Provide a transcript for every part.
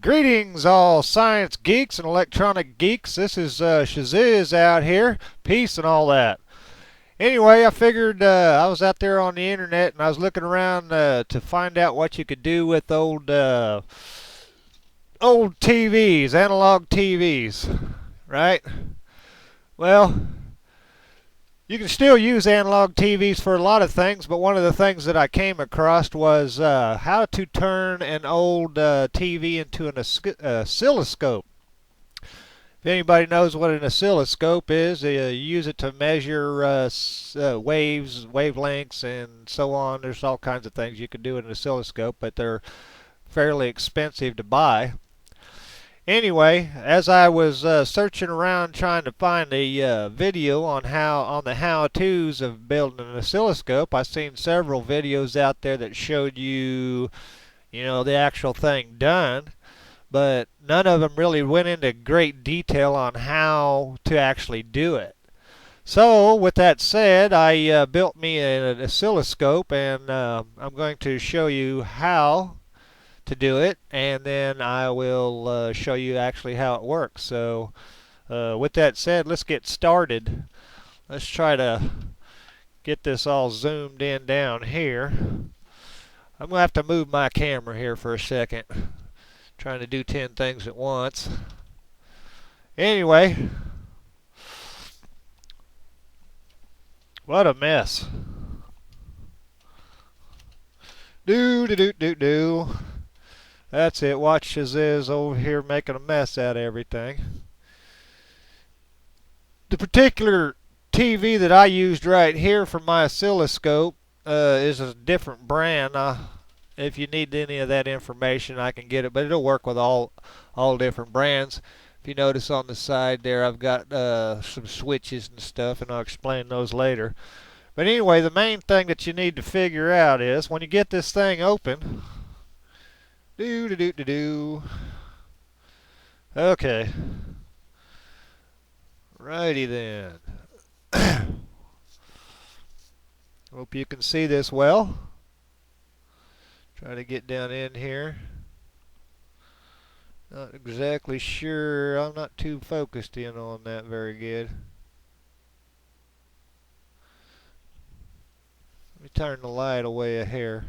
Greetings, all science geeks and electronic geeks. This is Shaziz out here. Peace and all that. Anyway, I figured I was out there on the internet and I was looking around to find out what you could do with old TVs, analog TVs, right? Well, you can still use analog TVs for a lot of things, but one of the things that I came across was how to turn an old TV into an oscilloscope. If anybody knows what an oscilloscope is, you use it to measure waves, wavelengths, and so on. There's all kinds of things you can do with an oscilloscope, but they're fairly expensive to buy. Anyway, as I was searching around trying to find a video on the how-tos of building an oscilloscope, I seen several videos out there that showed you the actual thing done, but none of them really went into great detail on how to actually do it. So, with that said, I built me an oscilloscope, and I'm going to show you how to do it, and then I will show you actually how it works. So with that said, let's get started. Let's try to get this all zoomed in down here. I'm gonna have to move my camera here for a second, trying to do 10 things at once. Anyway, what a mess. Do. That's it. Watch Shaziz over here making a mess out of everything. The particular TV that I used right here for my oscilloscope is a different brand. If you need any of that information, I can get it, but it'll work with all different brands. If you notice on the side there, I've got some switches and stuff, and I'll explain those later. But anyway, the main thing that you need to figure out is when you get this thing open. Okay. Righty then. Hope you can see this well. Try to get down in here. Not exactly sure. I'm not too focused in on that very good. Let me turn the light away a hair.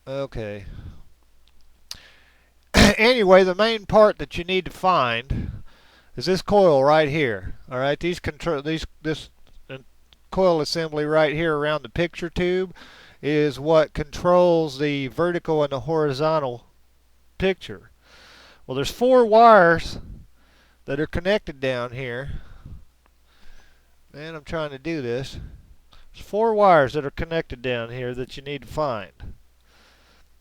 Okay. Anyway, the main part that you need to find is this coil right here. All right, this coil assembly right here around the picture tube is what controls the vertical and the horizontal picture. Well, there's 4 wires that are connected down here. Man, I'm trying to do this. There's 4 wires that are connected down here that you need to find.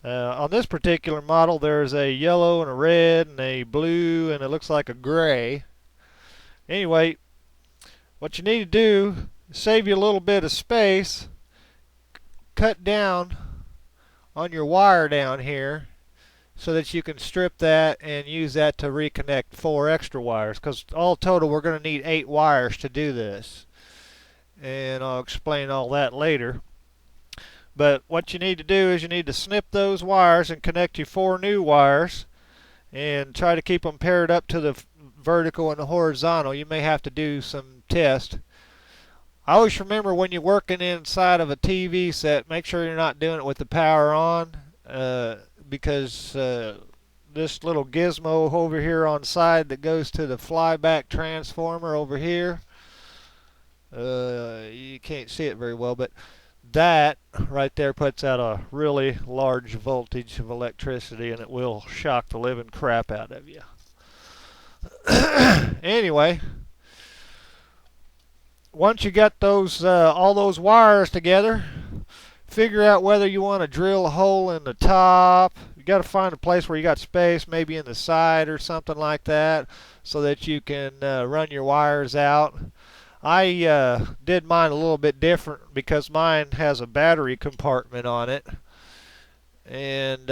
On this particular model, there's a yellow and a red and a blue and it looks like a gray. Anyway, what you need to do is save you a little bit of space. Cut down on your wire down here so that you can strip that and use that to reconnect 4 extra wires, because all total we're going to need 8 wires to do this. And I'll explain all that later. But what you need to do is you need to snip those wires and connect your 4 new wires and try to keep them paired up to the vertical and the horizontal. You may have to do some tests. I always remember when you're working inside of a TV set, make sure you're not doing it with the power on, because this little gizmo over here on the side that goes to the flyback transformer over here, you can't see it very well, but that right there puts out a really large voltage of electricity, and it will shock the living crap out of you. Anyway, once you got those all those wires together, figure out whether you want to drill a hole in the top. You got to find a place where you got space, maybe in the side or something like that, so that you can run your wires out. I did mine a little bit different because mine has a battery compartment on it, and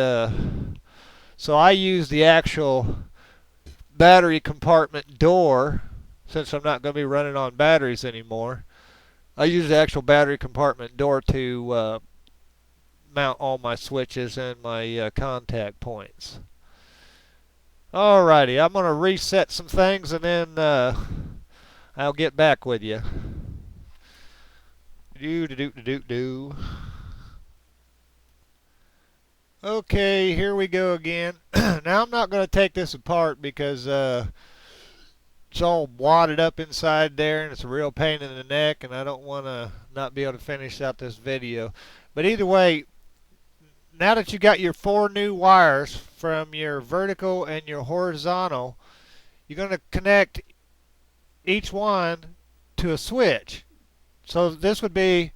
so I use the actual battery compartment door. Since I'm not going to be running on batteries anymore, I use the actual battery compartment door to mount all my switches and my contact points. Alrighty, I'm going to reset some things and then I'll get back with you. Do. Okay, here we go again. Now I'm not going to take this apart because it's all wadded up inside there and it's a real pain in the neck, and I don't want to not be able to finish out this video. But either way, now that you got your 4 new wires from your vertical and your horizontal, you're going to connect each one to a switch. So this would be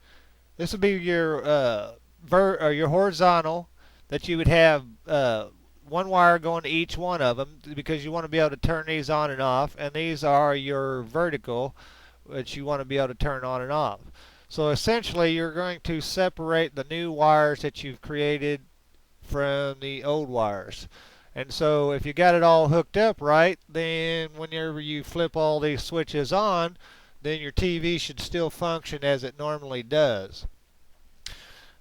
your your horizontal, that you would have one wire going to each one of them, because you want to be able to turn these on and off, and these are your vertical, which you want to be able to turn on and off. So essentially you're going to separate the new wires that you've created from the old wires. And so if you got it all hooked up right, then whenever you flip all these switches on, then your TV should still function as it normally does.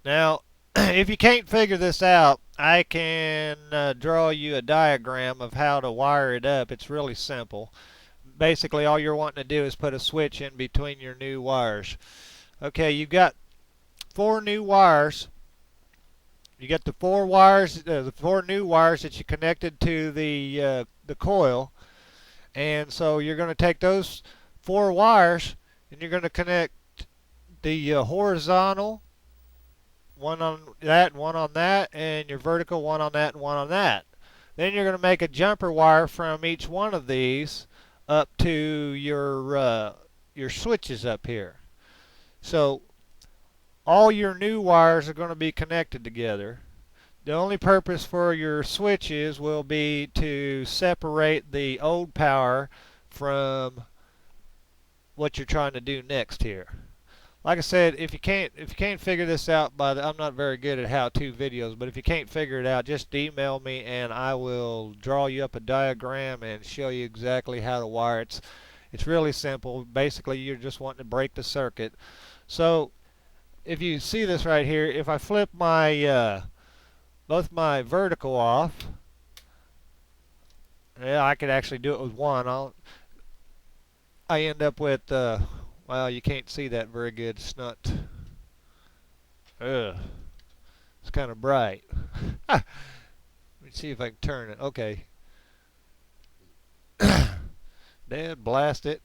Now, if you can't figure this out, I can draw you a diagram of how to wire it up. It's really simple. Basically, all you're wanting to do is put a switch in between your new wires. Okay, you've got 4 new wires. You got the 4 wires, the 4 new wires that you connected to the coil, and so you're going to take those 4 wires and you're going to connect the horizontal, one on that and one on that, and your vertical, one on that and one on that. Then you're going to make a jumper wire from each one of these up to your switches up here. So all your new wires are going to be connected together. The only purpose for your switches will be to separate the old power from what you're trying to do next here. Like I said, if you can't figure this out I'm not very good at how-to videos, but if you can't figure it out, just email me and I will draw you up a diagram and show you exactly how to wire it. It's really simple. Basically, you're just wanting to break the circuit. So if you see this right here, if I flip my both my vertical off, yeah, I could actually do it with one. I end up with well, you can't see that very good. It's not. It's kind of bright. Let me see if I can turn it. Okay. Dad, blast it.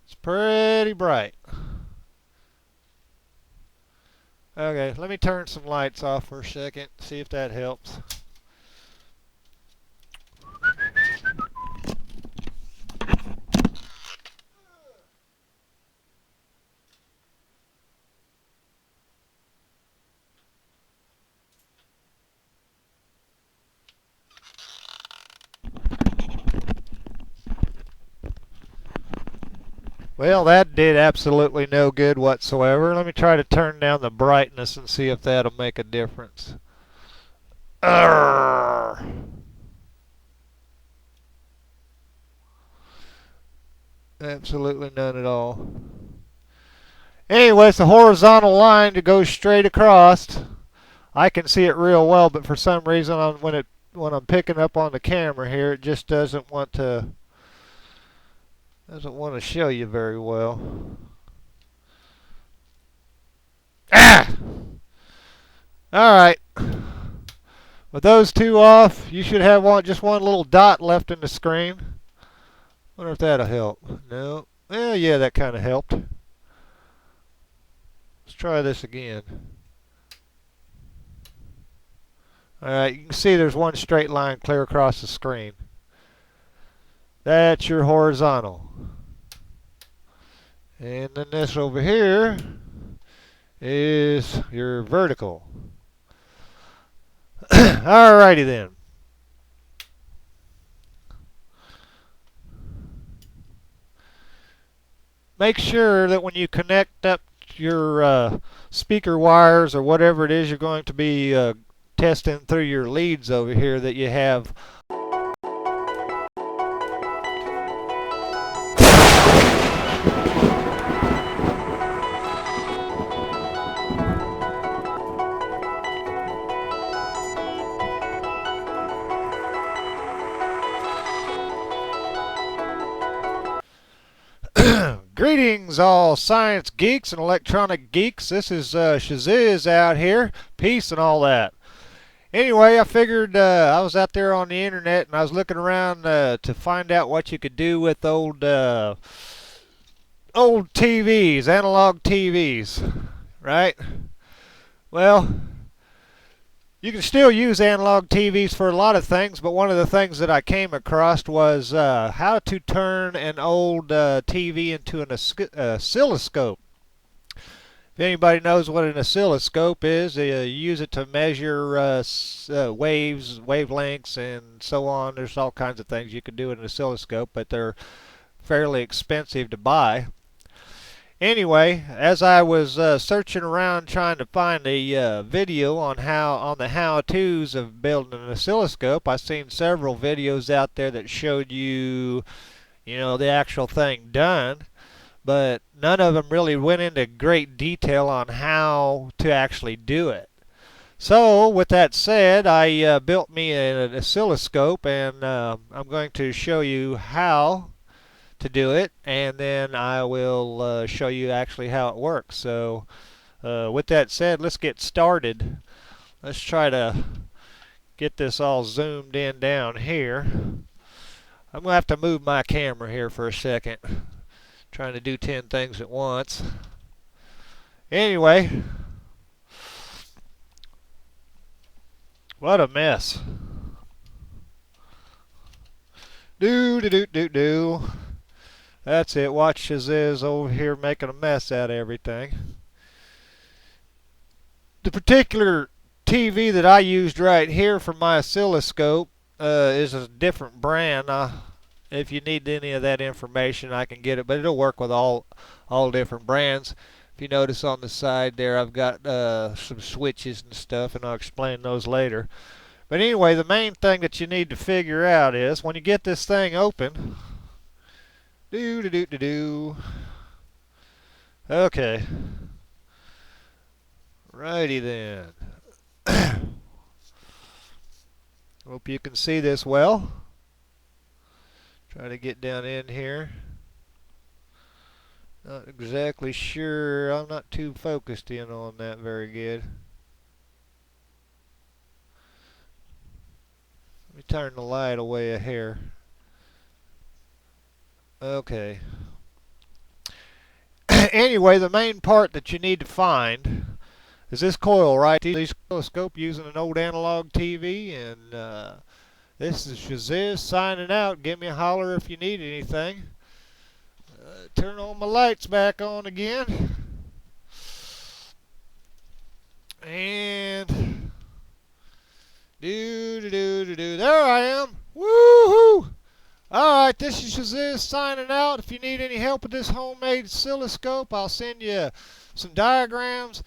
It's pretty bright. Okay, let me turn some lights off for a second, see if that helps. Well, that did absolutely no good whatsoever. Let me try to turn down the brightness and see if that'll make a difference. Arrgh. Absolutely none at all. Anyway, it's a horizontal line that goes straight across. I can see it real well, but for some reason when I'm picking up on the camera here, it just doesn't want to show you very well. Ah! Alright. With those 2 off, you should have just one little dot left in the screen. Wonder if that'll help. No. Well, yeah, that kind of helped. Let's try this again. Alright, you can see there's one straight line clear across the screen. That's your horizontal. And then this over here is your vertical. Alrighty then. Make sure that when you connect up your speaker wires or whatever it is you're going to be testing through your leads over here, that you have Greetings, all science geeks and electronic geeks. This is Shaziz out here. Peace and all that. Anyway, I figured I was out there on the internet and I was looking around to find out what you could do with old TVs, analog TVs, right? Well, you can still use analog TVs for a lot of things, but one of the things that I came across was how to turn an old TV into an oscilloscope. If anybody knows what an oscilloscope is, you use it to measure waves, wavelengths, and so on. There's all kinds of things you can do with an oscilloscope, but they're fairly expensive to buy. Anyway, as I was searching around trying to find a video on the how-tos of building an oscilloscope, I seen several videos out there that showed you the actual thing done, but none of them really went into great detail on how to actually do it. So, with that said, I built me an oscilloscope, and I'm going to show you how to do it, and then I will show you actually how it works. So with that said, let's get started. Let's try to get this all zoomed in down here. I'm gonna have to move my camera here for a second, trying to do 10 things at once. Anyway, what a mess. Do. That's it. Watch Shaziz over here making a mess out of everything. The particular TV that I used right here for my oscilloscope is a different brand. If you need any of that information, I can get it, but it'll work with all different brands. If you notice on the side there, I've got some switches and stuff, and I'll explain those later. But anyway, the main thing that you need to figure out is when you get this thing open. Okay. Righty then. Hope you can see this well. Try to get down in here. Not exactly sure. I'm not too focused in on that very good. Let me turn the light away a hair. Okay. Anyway, the main part that you need to find is this coil right here. This oscilloscope using an old analog TV, and this is Shaziz signing out. Give me a holler if you need anything. Turn all my lights back on again. And there I am. Woohoo! Alright, this is Shaziz signing out. If you need any help with this homemade oscilloscope, I'll send you some diagrams.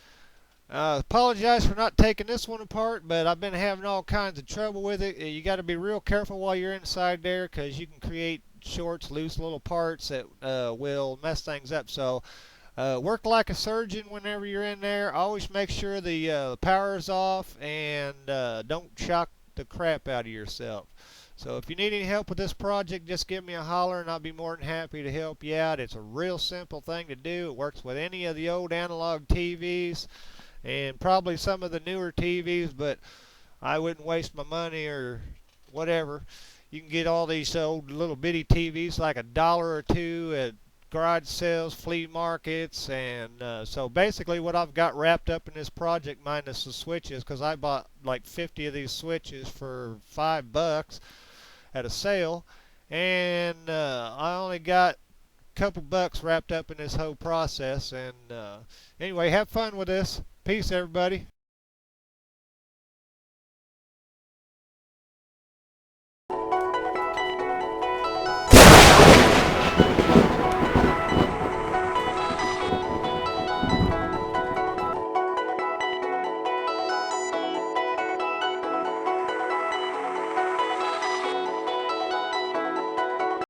Apologize for not taking this one apart, but I've been having all kinds of trouble with it. You got to be real careful while you're inside there, because you can create shorts, loose little parts that will mess things up. So work like a surgeon whenever you're in there. Always make sure the power's off, and don't shock the crap out of yourself. So if you need any help with this project, just give me a holler and I'll be more than happy to help you out. It's a real simple thing to do. It works with any of the old analog TVs and probably some of the newer TVs, but I wouldn't waste my money or whatever. You can get all these old little bitty TVs like $1 or $2 at garage sales, flea markets, and so basically what I've got wrapped up in this project minus the switches, because I bought like 50 of these switches for $5 at a sale, and I only got a couple bucks wrapped up in this whole process. And anyway, have fun with this. Peace, everybody.